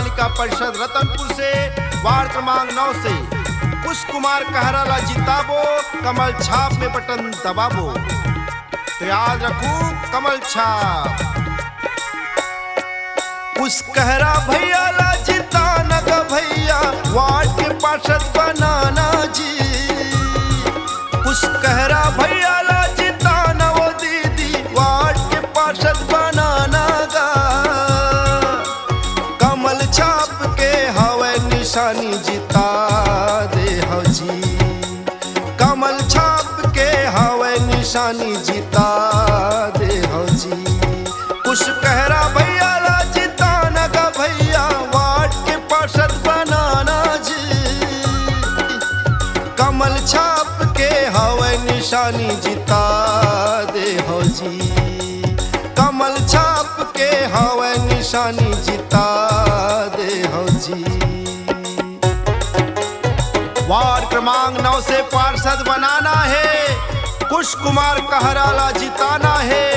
बालिका परिषद रतनपुर से वार्ड क्रमांक 9 से कुश कुमार कहराला जिताबो, कमल छाप में बटन दबाबो। तो याद रखो कमल छाप। कुश कहरा भैया ला जिताना का भैया, वार्ड के पार्षद बनाना जी। कुश कहरा भैया ला जिताना वो दीदी, वार्ड के पार्षद बनाना गा। कमल छाप के हवे निशानी जिता दे हो जी। कमल छाप के हवे निशानी जिता दे हो जी। कुश कहरा भैया ला जिताना का भैया, वार्ड के पार्षद बनाना जी। कमल छाप के हवे निशानी जिता दे हो जी। कमल छाप के हवे निशानी जिता दे हो जी। वार्ड क्रमांक 9 से पार्षद बनाना है, कुश कुमार कहराला जिताना है,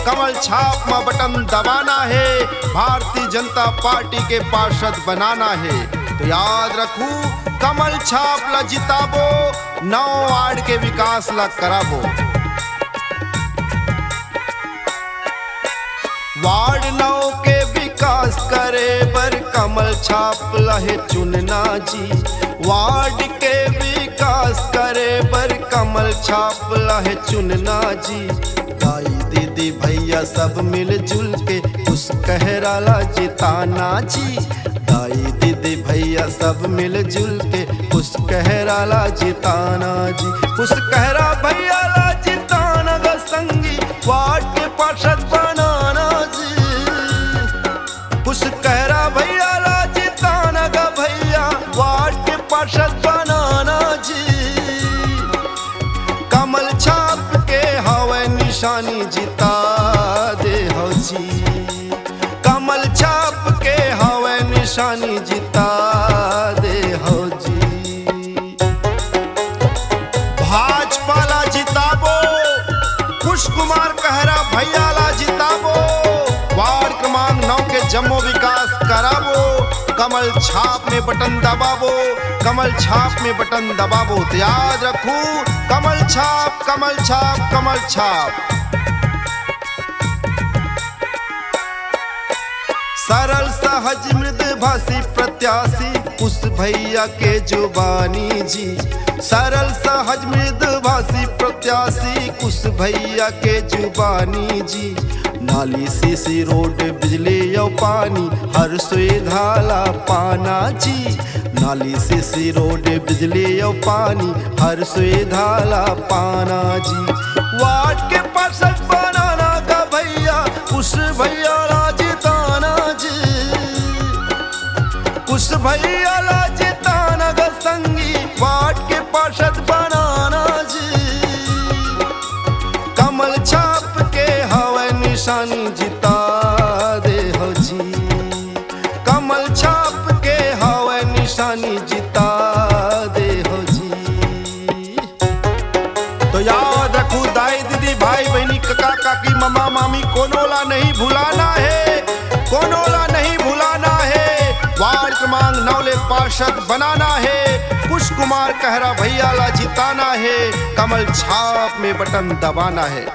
कमल छाप में बटन दबाना है, भारतीय जनता पार्टी के पार्षद बनाना है। तो याद रखू कमल छाप ला जिताबो, 9 वार्ड के विकास ला कराबो। वार्ड 9 के विकास करे बर कमल छाप लहे चुनना जी। वार्ड के विकास करे बर कमल छाप लहे चुनना जी। भाई दीदी भैया सब मिलजुल के कुश कहराला जिताना जी। दाई दीदी भैया सब मिलजुल के कुश कहराला जिताना जी। कुश कहरा भैया ला जिताना गा संगी, वार्ड के पार्षद बनाना जी। कुश कहरा भैया ला जिताना गा भैया, वार्ड के पार्षद बनाना जी। कमल छाप के हवे निशानी जिता दे हो जी। कमल छाप के हवे निशानी जिता दे हो जी। भाजपा ला जिताबो, कुश कुमार कहरा भैया ला जिताबो, वार्ड क्रमांक 9 के जम्मो विकास कराबो, कमल छाप में बटन दबाबो। कमल छाप में बटन दबाबो। तो याद रखू कमल छाप, कमल छाप, कमल छाप। सरल सहज मृद भाषी प्रत्याशी कुश भैया के जुबानी जी। सरल सहज मृद भाषी प्रत्याशी कुश भैया के जुबानी जी। नाली सीसी रोड बिजली और पानी हर सुविधा ला पाना जी। नाली सीसी रोड बिजली और पानी हर सुविधा ला पाना जी। वार्ड के पार्षद बनाना का भैया, कुश भैया ला जिताना जी। कुश भैया ला जिताना गा संगी, वार्ड के पार्षद बनाना जी। कमल छाप के हवे निशानी जिता दे हो जी। कमल छाप के हवे निशानी जिता दे हो जी। तो याद रखू दाई दीदी भाई बहनी कका काकी मामा मामी कोनोला नहीं भुलाना है, कोनोला नहीं भुलाना है। वार्ड क्रमांक 9 ले पार्षद बनाना है, कुश कुमार कहरा भैया ला जिताना है, कमल छाप में बटन दबाना है।